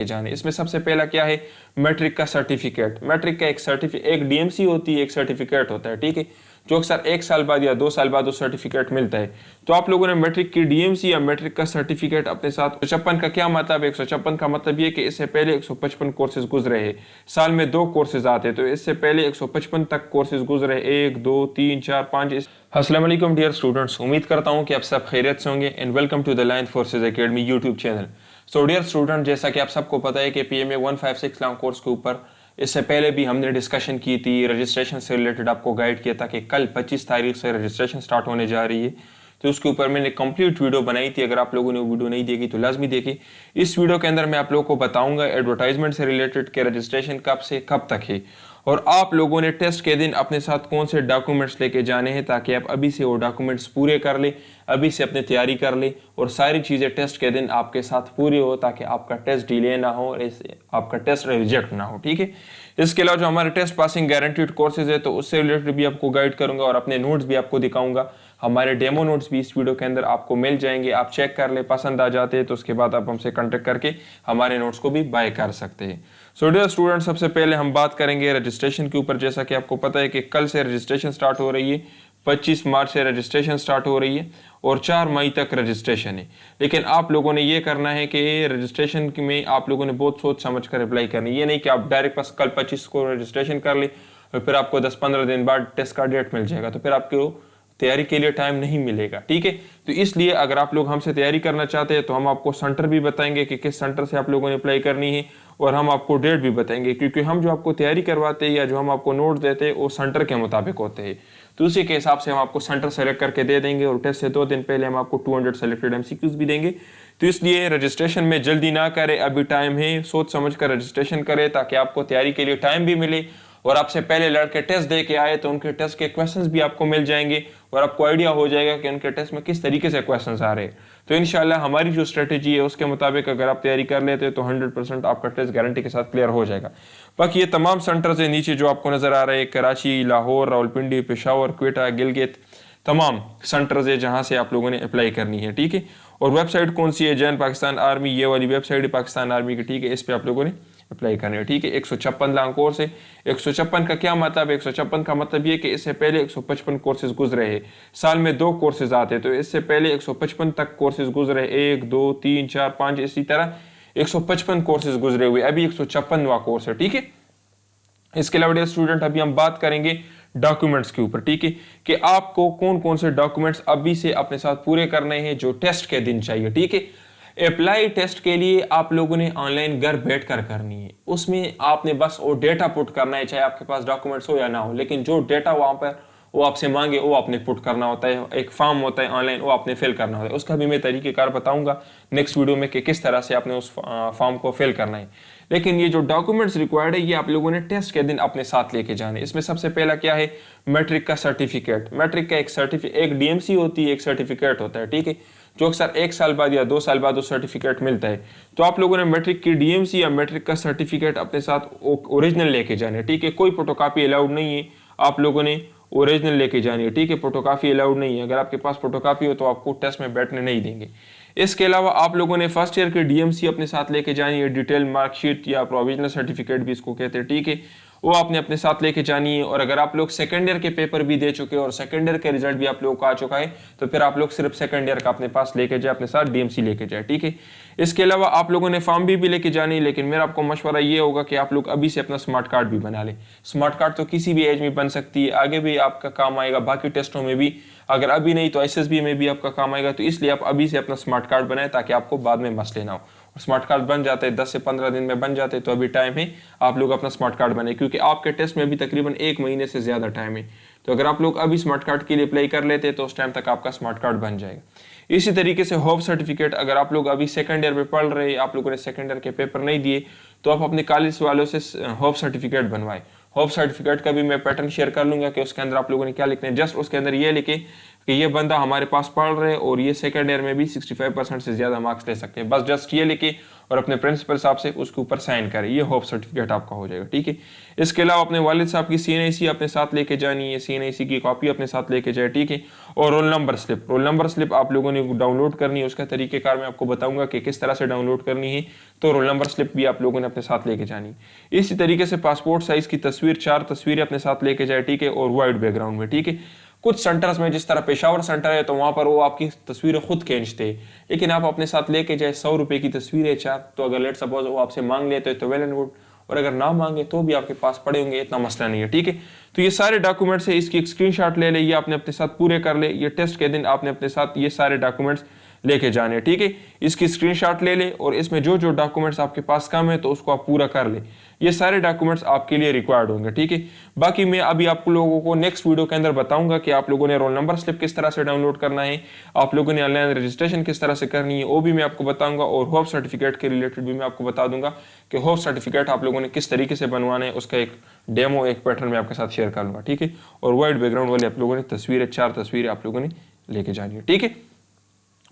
जाने। इसमें सबसे पहला क्या है, मैट्रिक का सर्टिफिकेट। मैट्रिक का एक डीएमसी होती है, एक सर्टिफिकेट होता है, ठीक है, जो अक्सर 1 साल बाद या 2 साल बाद वो सर्टिफिकेट मिलता है। तो आप लोगों ने मैट्रिक की डीएमसी या मैट्रिक का सर्टिफिकेट अपने साथ। 156 का क्या मतलब है? 156 का मतलब ये कि इससे पहले 155 कोर्सेज गुजरे हैं, साल में 2 कोर्सेज आते हैं, तो इससे पहले 155 तक कोर्सेज गुजरे, 1 2 3 4 5। अस्सलाम वालेकुम डियर स्टूडेंट्स, उम्मीद करता हूँ कि आप सब खैरियत से होंगे and welcome to the Lion Forces Academy YouTube channel. So dear student, जैसा कि आप सबको पता है कि पीएमए 156 लॉन्ग कोर्स के ऊपर इससे पहले भी हमने डिस्कशन की थी, रजिस्ट्रेशन से रिलेटेड आपको गाइड किया था कि कल 25 तारीख से रजिस्ट्रेशन स्टार्ट होने जा रही है। तो उसके ऊपर मैंने कंप्लीट वीडियो बनाई थी, अगर आप लोगों ने वो वीडियो नहीं देखी तो लाजमी देखी। इस वीडियो के अंदर मैं आप लोगों को बताऊंगा एडवर्टाइजमेंट से रिलेटेड के रजिस्ट्रेशन कब से कब तक है, और आप लोगों ने टेस्ट के दिन अपने साथ कौन से डॉक्यूमेंट्स लेके जाने हैं, ताकि आप अभी से वो डॉक्यूमेंट्स पूरे कर ले, अभी से अपनी तैयारी कर ले और सारी चीज़ें टेस्ट के दिन आपके साथ पूरी हो, ताकि आपका टेस्ट डिले ना हो और आपका टेस्ट रिजेक्ट ना हो, ठीक है। इसके अलावा जो हमारे टेस्ट पासिंग गारंटीड कोर्सेज है, तो उससे रिलेटेड भी आपको गाइड करूंगा और अपने नोट्स भी आपको दिखाऊंगा। हमारे डेमो नोट्स भी इस वीडियो के अंदर आपको मिल जाएंगे, आप चेक कर ले, पसंद आ जाते हैं तो उसके बाद आप हमसे कांटेक्ट करके हमारे नोट्स को भी बाय कर सकते हैं। सो डियर स्टूडेंट, सबसे पहले हम बात करेंगे रजिस्ट्रेशन के ऊपर। जैसा कि आपको पता है कि कल से रजिस्ट्रेशन स्टार्ट हो रही है, 25 मार्च से रजिस्ट्रेशन स्टार्ट हो रही है और 4 मई तक रजिस्ट्रेशन है। लेकिन आप लोगों ने ये करना है कि रजिस्ट्रेशन में आप लोगों ने बहुत सोच समझ कर अप्लाई करनी है। ये नहीं कि आप डायरेक्ट बस कल 25 को रजिस्ट्रेशन कर ले और फिर आपको 10-15 दिन बाद टेस्ट का डेट मिल जाएगा, तो फिर आपको तैयारी के लिए टाइम नहीं मिलेगा, ठीक है। तो इसलिए अगर आप लोग हमसे तैयारी करना चाहते हैं तो हम आपको सेंटर भी बताएंगे कि किस सेंटर से आप लोगों ने अप्लाई करनी है, और हम आपको डेट भी बताएंगे, क्योंकि हम जो आपको तैयारी करवाते हैं या जो हम आपको नोट देते हैं वो सेंटर के मुताबिक होते हैं। तो उसी के हिसाब से हम आपको सेंटर सेलेक्ट करके दे देंगे, और टेस्ट से 2 दिन पहले हम आपको 200 सेलेक्टेड एमसीक्यूज भी देंगे। तो इसलिए रजिस्ट्रेशन में जल्दी ना करें, अभी टाइम है, सोच समझ कर रजिस्ट्रेशन करें ताकि आपको तैयारी के लिए टाइम भी मिले, और आपसे पहले लड़के टेस्ट दे के आए तो उनके टेस्ट के क्वेश्चंस भी आपको मिल जाएंगे और आपको आइडिया हो जाएगा कि उनके टेस्ट में किस तरीके से क्वेश्चंस आ रहे हैं। तो इंशाल्लाह हमारी जो स्ट्रेटेजी है उसके मुताबिक अगर आप तैयारी कर लेते हैं तो 100% आपका टेस्ट गारंटी के साथ क्लियर हो जाएगा। बाकी ये तमाम सेंटर्स है नीचे जो आपको नजर आ रहे हैं, कराची, लाहौर, रावलपिंडी, पेशावर, क्वेटा, गिलगित, तमाम सेंटर्स है जहां से आप लोगों ने अप्लाई करनी है, ठीक है। और वेबसाइट कौन सी है? जैन पाकिस्तान आर्मी, ये वाली वेबसाइट है पाकिस्तान आर्मी की, ठीक है। इस पर आप लोगों ने अप्लाई करनी है, ठीक है। 156 लॉन्ग कोर्स है। 156 का क्या मतलब है? 156 का मतलब ये कि इससे पहले 155 कोर्सेज गुजरे हैं, साल में 2 कोर्सेज आते हैं, तो इससे पहले 155 तक कोर्सेज गुजरे, 1 2 3 4 5, इसी तरह 155 कोर्सेज गुजरे हुए, अभी 156वां कोर्स है, ठीक है। इसके अलावा स्टूडेंट अभी हम बात करेंगे डॉक्यूमेंट्स के ऊपर, ठीक है, कि आपको कौन कौन से डॉक्यूमेंट्स अभी से अपने साथ पूरे करने हैं जो टेस्ट के दिन चाहिए, ठीक है। अप्लाई टेस्ट के लिए आप लोगों ने ऑनलाइन घर बैठ कर करनी है, उसमें आपने बस वो डेटा पुट करना है, चाहे आपके पास डॉक्यूमेंट्स हो या ना हो, लेकिन जो डेटा वहां पर वो आपसे मांगे वो आपने पुट करना होता है। एक फॉर्म होता है ऑनलाइन, वो आपने फिल करना होता है, उसका भी मैं तरीकेकार बताऊंगा नेक्स्ट वीडियो में कि किस तरह से आपने उस फॉर्म को फिल करना है। लेकिन ये जो डॉक्यूमेंट्स रिक्वायर्ड है ये आप लोगों ने टेस्ट के दिन अपने साथ लेके जाने। इसमें सबसे पहला क्या है, मैट्रिक का सर्टिफिकेट। मैट्रिक का एक डीएमसी होती है, एक सर्टिफिकेट होता है, ठीक है, जो अक्सर 1 साल बाद या 2 साल बाद वो सर्टिफिकेट मिलता है। तो आप लोगों ने मैट्रिक की डीएमसी या मैट्रिक का सर्टिफिकेट अपने साथ ओरिजिनल लेके जाने, ठीक है। कोई फोटोकॉपी अलाउड नहीं है, आप लोगों ने ओरिजिनल लेके जानी है, ठीक है। फोटोकॉपी अलाउड नहीं है, अगर आपके पास फोटोकॉपी हो तो आपको टेस्ट में बैठने नहीं देंगे। इसके अलावा आप लोगों ने फर्स्ट ईयर की डीएमसी अपने साथ लेके जानी है, डिटेल मार्कशीट या प्रोविजनल सर्टिफिकेट भी इसको कहते हैं, ठीक है, वो आपने अपने साथ लेके जानी है। और अगर आप लोग सेकंड ईयर के पेपर भी दे चुके हैं और सेकंड ईयर का रिजल्ट भी आप लोगों को आ चुका है, तो फिर आप लोग सिर्फ सेकंड ईयर का अपने पास लेके जाए, अपने साथ डीएमसी लेके जाए, ठीक है। इसके अलावा आप लोगों ने फॉर्म भी लेके जानी है, लेकिन मेरा आपको मशवरा ये होगा कि आप लोग अभी से अपना स्मार्ट कार्ड भी बना लें। स्मार्ट कार्ड तो किसी भी एज में बन सकती है, आगे भी आपका काम आएगा, बाकी टेस्टों में भी, अगर अभी नहीं तो एसएसबी में भी आपका काम आएगा। तो इसलिए आप अभी से अपना स्मार्ट कार्ड बनाएं ताकि आपको बाद में मसले ना हो। और स्मार्ट कार्ड बन जाते हैं 10 से 15 दिन में बन जाते हैं, तो अभी टाइम है आप लोग अपना स्मार्ट कार्ड बनाए, क्योंकि आपके टेस्ट में अभी तकरीबन 1 महीने से ज्यादा टाइम है। तो अगर आप लोग अभी स्मार्ट कार्ड के लिए अप्लाई कर लेते हैं तो उस टाइम तक आपका स्मार्ट कार्ड बन जाएगा। इसी तरीके से होप सर्टिफिकेट, अगर आप लोग अभी सेकंड ईयर में पढ़ रहे हैं, आप लोगों ने सेकंड ईयर के पेपर नहीं दिए, तो आप अपने कॉलेज वालों से होप सर्टिफिकेट बनवाएं। होप सर्टिफिकेट का भी मैं पैटर्न शेयर कर लूंगा कि उसके अंदर आप लोगों ने क्या लिखना है। जस्ट उसके अंदर ये लिखे कि ये बंदा हमारे पास पढ़ रहे और ये सेकंड ईयर में भी 65% से ज़्यादा मार्क्स ले सकते हैं। बस जस्ट ये लिखे और अपने प्रिंसिपल साहब से उसके ऊपर साइन करें, ये होप सर्टिफिकेट आपका हो जाएगा, ठीक है। इसके अलावा अपने वालिद साहब की CNIC अपने साथ लेके जानी है, CNIC की कॉपी अपने साथ लेके जाए, ठीक है। और रोल नंबर स्लिप आप लोगों ने डाउनलोड करनी है, उसका तरीकेकार मैं आपको बताऊंगा कि किस तरह से डाउनलोड करनी है। तो रोल नंबर स्लिप भी आप लोगों ने अपने साथ लेके जानी है। इसी तरीके से पासपोर्ट साइज की तस्वीर, 4 तस्वीरें अपने साथ लेके जाए, ठीक है, और वाइट बैकग्राउंड में, ठीक है। कुछ सेंटर्स में जिस तरह पेशावर सेंटर है तो वहां पर वो आपकी तस्वीरें खुद खींचते हैं, लेकिन आप अपने साथ लेके जाए 100 रुपए की तस्वीर है 4, तो अगर लेट सपोज वो आपसे मांग लेते तो वेल एंड गुड, और अगर ना मांगे तो भी आपके पास पड़े होंगे, इतना मसला नहीं है, ठीक है। तो ये सारे डॉक्यूमेंट्स है, इसकी एक स्क्रीनशॉट ले ले, ये आपने अपने साथ पूरे कर ले। ये टेस्ट के दिन आपने अपने साथ ये सारे डॉक्यूमेंट्स लेके जाने, ठीक है। इसकी स्क्रीनशॉट ले ले और इसमें जो जो डॉक्यूमेंट्स आपके पास कम है तो उसको आप पूरा कर ले। ये सारे डॉक्यूमेंट्स आपके लिए रिक्वायर्ड होंगे, ठीक है। बाकी मैं अभी आप लोगों को नेक्स्ट वीडियो के अंदर बताऊंगा कि आप लोगों ने रोल नंबर स्लिप किस तरह से डाउनलोड करना है, आप लोगों ने ऑनलाइन रजिस्ट्रेशन किस तरह से करनी है, वो भी मैं आपको बताऊंगा। और होप सर्टिफिकेट के रिलेटेड भी मैं आपको बता दूंगा कि होप सर्टिफिकेट आप लोगों ने किस तरीके से बनवाना है, उसका एक डेमो, एक पैटर्न मैं आपके साथ शेयर कर लूंगा, ठीक है। और वाइट बैकग्राउंड वाले आप लोगों ने तस्वीरें, 4 तस्वीरें आप लोगों ने लेके जानी है, ठीक है।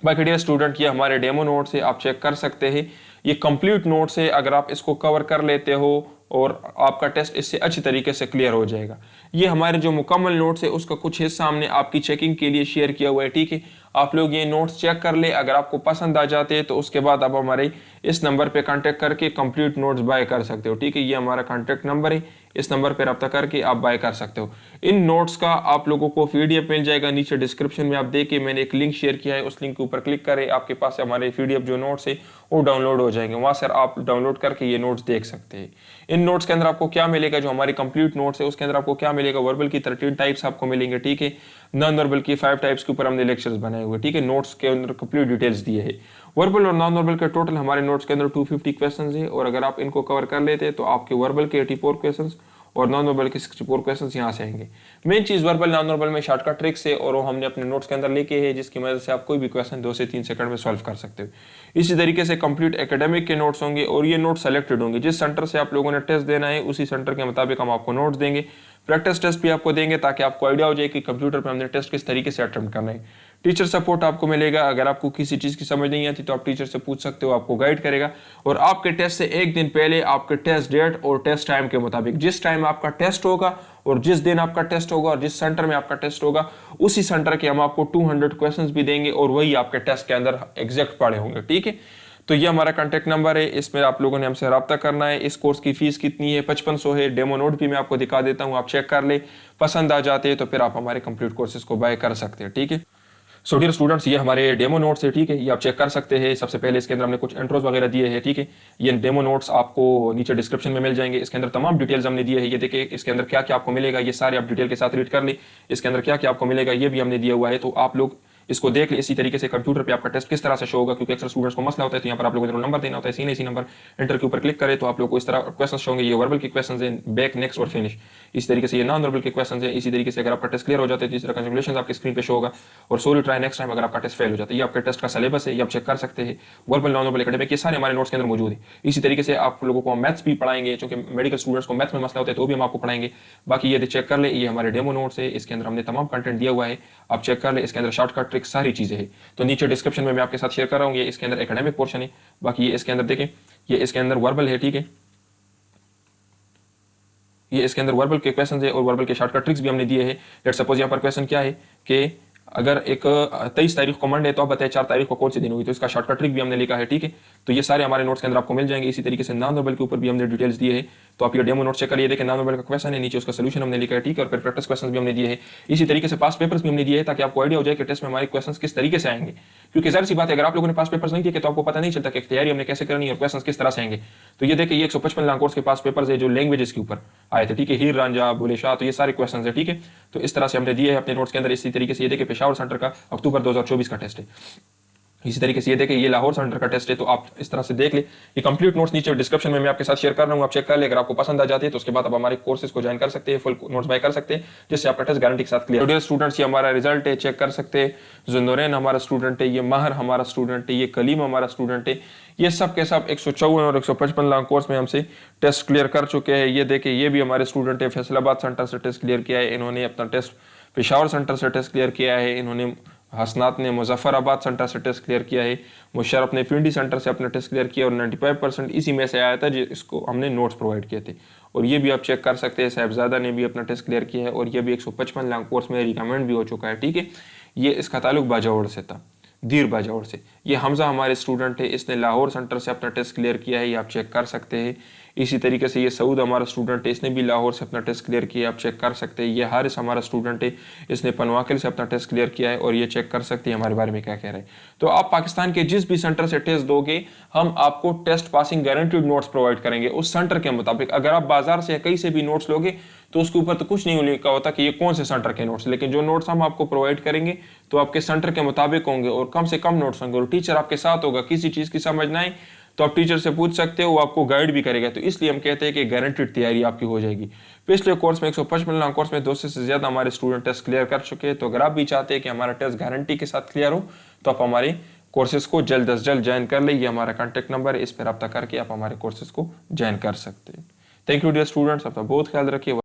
बाकी डियर स्टूडेंट, ये हमारे डेमो नोट्स है, आप चेक कर सकते हैं। ये कंप्लीट नोट्स है, अगर आप इसको कवर कर लेते हो और आपका टेस्ट इससे अच्छी तरीके से क्लियर हो जाएगा। ये हमारे जो मुकम्मल नोट्स है उसका कुछ हिस्सा हमने आपकी चेकिंग के लिए शेयर किया हुआ है, ठीक है। आप लोग ये नोट्स चेक कर ले, अगर आपको पसंद आ जाते हैं तो उसके बाद आप हमारे इस नंबर पे कांटेक्ट करके कंप्लीट नोट्स बाय कर सकते हो, ठीक है। ये हमारा कांटेक्ट नंबर है, इस नंबर पर रब्ता करके आप बाय कर सकते हो। इन नोट्स का आप लोगों को PDF मिल जाएगा, नीचे डिस्क्रिप्शन में आप देखिए मैंने एक लिंक शेयर किया है, उस लिंक के ऊपर क्लिक करें, आपके पास हमारे PDF जो नोट्स है वो डाउनलोड हो जाएंगे। वहाँ से आप डाउनलोड करके ये नोट्स देख सकते हैं। इन नोट्स के अंदर आपको क्या मिलेगा, जो हमारी कंप्लीट नोट्स है उसके अंदर आपको क्या मिलेगा, वर्बल की 13 टाइप्स आपको मिलेंगे, ठीक है। नॉन वर्बल की 5 टाइप्स के ऊपर हमने लेक्चर्स बनाए हुए, ठीक है। नोट्स के अंदर कंप्लीट डिटेल्स दिए है। वर्बल और नॉन वर्बल के टोटल हमारे नोट्स के अंदर 250 क्वेश्चंस है, और अगर आप इनको कवर कर लेते हैं तो आपके वर्बल के 84 क्वेश्चंस और नॉन वर्बल के 64 क्वेश्चंस यहाँ से आएंगे। मेन चीज वर्बल नॉन वर्बल में शॉर्टकट ट्रिक्स है और वो हमने अपने नोट्स के अंदर लेके है, जिसकी मदद से आप कोई भी क्वेश्चन 2 से 3 सेकंड में सॉल्व कर सकते हो। इसी तरीके से कंप्लीट एकेडमिक के नोट्स होंगे और ये नोट्स सेलेक्टेड होंगे। जिस सेंटर से आप लोगों ने टेस्ट देना है उसी सेंटर के मुताबिक हम आपको नोट्स देंगे। प्रैक्टिस टेस्ट भी आपको देंगे ताकि आपको आइडिया हो जाए कि कंप्यूटर पर हमने टेस्ट किस तरीके से अटेम्प्ट करना है। टीचर सपोर्ट आपको मिलेगा, अगर आपको किसी चीज़ की समझ नहीं आती तो आप टीचर से पूछ सकते हो, आपको गाइड करेगा। और आपके टेस्ट से एक दिन पहले आपके टेस्ट डेट और टेस्ट टाइम के मुताबिक, जिस टाइम आपका टेस्ट होगा और जिस दिन आपका टेस्ट होगा और जिस सेंटर में आपका टेस्ट होगा उसी सेंटर के हम आपको 200 क्वेश्चंस भी देंगे और वही आपके टेस्ट के अंदर एग्जैक्ट पड़े होंगे, ठीक है। तो ये हमारा कॉन्टैक्ट नंबर है, इसमें आप लोगों ने हमसे रब्ता करना है। इस कोर्स की फीस कितनी है, 5500 है। डेमो नोट भी मैं आपको दिखा देता हूँ, आप चेक कर ले, पसंद आ जाते हैं तो फिर आप हमारे कंप्लीट कोर्सेज को बाय कर सकते हैं, ठीक है। सो डियर स्टूडेंट्स, ये हमारे डेमो नोट्स है, ठीक है। ये आप चेक कर सकते हैं। सबसे पहले इसके अंदर हमने कुछ इंट्रोज वगैरह दिए हैं, ठीक है। ये डेमो नोट्स आपको नीचे डिस्क्रिप्शन में मिल जाएंगे। इसके अंदर तमाम डिटेल्स हमने दिए हैं। ये देखिए इसके अंदर क्या क्या आपको मिलेगा, ये सारे आप डिटेल के साथ रीड कर ले। इसके अंदर क्या क्या आपको मिलेगा ये भी हमने दिया हुआ है, तो आप लोग इसको देख ले। इसी तरीके से कंप्यूटर पे आपका टेस्ट किस तरह से शो होगा, क्योंकि अक्सर स्टूडेंट्स को मसला होता है, तो यहाँ पर आप लोगों ने रोल नंबर देना होता है, CNIC नंबर एंटर के ऊपर क्लिक करें तो आप लोग को इस तरह क्वेश्चन शो होंगे। ये वर्बल के क्वेश्चन है, बैक, नेक्स्ट और फिनिश। इस तरीके से ये नॉन वर्बल के क्वेश्चन है। इसी तरीके से अगर आपका टेस्ट क्लियर हो जाता है तो इस तरह कैलकुलेशंस आपकी स्क्रीन पे शो होगा और सोलो ट्राई नेक्स्ट टाइम अगर आपका टेस्ट फेल हो जाता है। ये आपके टेस्ट का सिलेबस है, ये आप चेक कर सकते हैं। वर्बल नॉन वर्बल एकेडमिक, ये सारे हमारे नोट्स के अंदर मौजूद है। इसी तरीके से आप लोगों को मैथ्स भी पढ़ाएंगे, क्योंकि मेडिकल स्टूडेंट्स को मैथ्स में मसला होता है तो भी हम आपको पढ़ाएंगे। बाकी ये चेक कर ले, ये हमारे डेमो नोट्स है, इसके अंदर हमने तमाम कंटेंट दिया हुआ है, आप चेक कर ले। इसके अंदर शॉर्टकट ट्रिक्स सारी चीजें हैं, तो नीचे डिस्क्रिप्शन में मैं आपके साथ शेयर कर रहा हूँ। ये इसके अंदर एकेडमिक पोर्शन है। बाकी ये इसके अंदर देखें, ये इसके अंदर वर्बल है, ठीक है। ये इसके अंदर वर्बल के क्वेश्चन है और वर्बल के शॉर्टकट ट्रिक्स भी हमने दिए हैं। लेट सपोज यहाँ पर क्वेश्चन क्या है कि अगर एक 23 तारीख को मंडे है तो आप बताएं 4 तारीख को कौन सी दिन हुई, तो इसका शॉर्टकट ट्रिक भी हमने लिखा है, ठीक है। तो ये सारे हमारे नोट्स के अंदर आपको मिल जाएंगे। इसी तरीके से नॉन वर्बल के ऊपर भी हमने डिटेल्स दिए हैं, तो आप ये डेमो नोट चेक करिए। देखें नॉन वर्बल का क्वेश्चन है, नीचे उसका सोल्यूशन हमने लिखा है, ठीक है। और फिर प्रैक्टिस क्वेश्चन भी हमने दिए हैं। इसी तरीके से पास पेपर्स भी हमने दिए हैं ताकि आपको आइडिया हो जाए कि टेस्ट में हमारे क्वेश्चन किस तरीके से आएंगे, क्योंकि जाहिर सी बात है अगर आप लोगों ने पास पेपर्स नहीं किए तो आपको पता नहीं चलता कि तैयारी हमने कैसे करनी है और क्वेश्चन किस तरह से आएंगे। तो ये देखिए ये 155 लॉन्ग कोर्स के पास पेपर्स है जो लैंग्वेजेस के ऊपर आए थे, ठीक है। हीर रांझा, बुले शाह, तो ये सारे क्वेश्चन है, ठीक है। तो इस तरह से हमने दिए हैं अपने नोट्स के अंदर। इसी तरीके से ये देखिए पेशावर सेंटर का अक्टूबर 2024 का टेस्ट है। इसी तरीके से ये देखें ये लाहौर सेंटर का टेस्ट है, तो आप इस तरह से देख ले। ये कंप्लीट नोट्स नीचे डिस्क्रिप्शन में मैं आपके साथ शेयर कर रहा हूँ, आप चेक कर ले। अगर आपको पसंद आ जाती है तो उसके बाद आप हमारे कोर्सेज को ज्वाइन कर सकते हैं, फुल नोट्स बाय कर सकते हैं, जिससे आपका टेस्ट गारंटी के साथ क्लियर। डियर स्टूडेंट्स, ये हमारा रिजल्ट है, चेक कर सकते हैं। जुन्नूरैन हमारा स्टूडेंट है, ये माहर हमारा स्टूडेंट है, ये कलीम हमारा स्टूडेंट है। ये सब के सब 154 और 155 लॉन्ग कोर्स में हमसे टेस्ट क्लियर कर चुके हैं। ये देखें ये भी हमारे स्टूडेंट है, फैसलाबाद सेंटर से टेस्ट क्लियर किया है इन्होंने, अपना टेस्ट पेशावर सेंटर से टेस्ट क्लियर किया है, इन्होंने हसनात ने मुजफ्फराबाद सेंटर से टेस्ट क्लियर किया है, मुशर्रफ ने पिंडी सेंटर से अपना टेस्ट क्लियर किया और 95% इसी में से आया था जिसको हमने नोट्स प्रोवाइड किए थे। और ये भी आप चेक कर सकते हैं, साहिबजादा ने भी अपना टेस्ट क्लियर किया है और ये भी 155 लाख कोर्स में रिकमेंड भी हो चुका है, ठीक है। ये इसका ताल्लुक बाजावड़ से था, दीर बाजावड़ से। ये हमजा हमारे स्टूडेंट है, इसने लाहौर सेंटर से अपना टेस्ट क्लियर किया है, ये आप चेक कर सकते हैं। इसी तरीके से ये सऊद हमारा स्टूडेंट है, इसने भी लाहौर से अपना टेस्ट क्लियर किया, आप चेक कर सकते हैं। ये हारिस हमारा स्टूडेंट है, इसने पनवाकिल से अपना टेस्ट क्लियर किया है और ये चेक कर सकते हैं हमारे बारे में क्या कह रहे हैं। तो आप पाकिस्तान के जिस भी सेंटर से टेस्ट दोगे, हम आपको test passing guaranteed notes provide करेंगे उस सेंटर के मुताबिक। अगर आप बाजार से या कहीं से भी नोट्स लोगे तो उसके ऊपर तो कुछ नहीं लिखा होता कि ये कौन से सेंटर के नोट्स, लेकिन जो नोट्स हम आपको प्रोवाइड करेंगे तो आपके सेंटर के मुताबिक होंगे और कम से कम नोट्स होंगे और टीचर आपके साथ होगा। किसी चीज़ की समझ ना आए तो आप टीचर से पूछ सकते हो, वो आपको गाइड भी करेगा। तो इसलिए हम कहते हैं कि गारंटीड तैयारी आपकी हो जाएगी। पिछले कोर्स में 155 लाख कोर्स में 200 से ज़्यादा हमारे स्टूडेंट टेस्ट क्लियर कर चुके हैं। तो अगर आप भी चाहते हैं कि हमारा टेस्ट गारंटी के साथ क्लियर हो तो आप हमारे कोर्सेज को जल्द अज जल्द ज्वाइन कर लें। ये हमारा कॉन्टैक्ट नंबर है, इस पर रब्ता करके आप हमारे कोर्सेज को ज्वाइन कर सकते हैं। थैंक यू डियर स्टूडेंट्स, अपना बहुत ख्याल रखिए।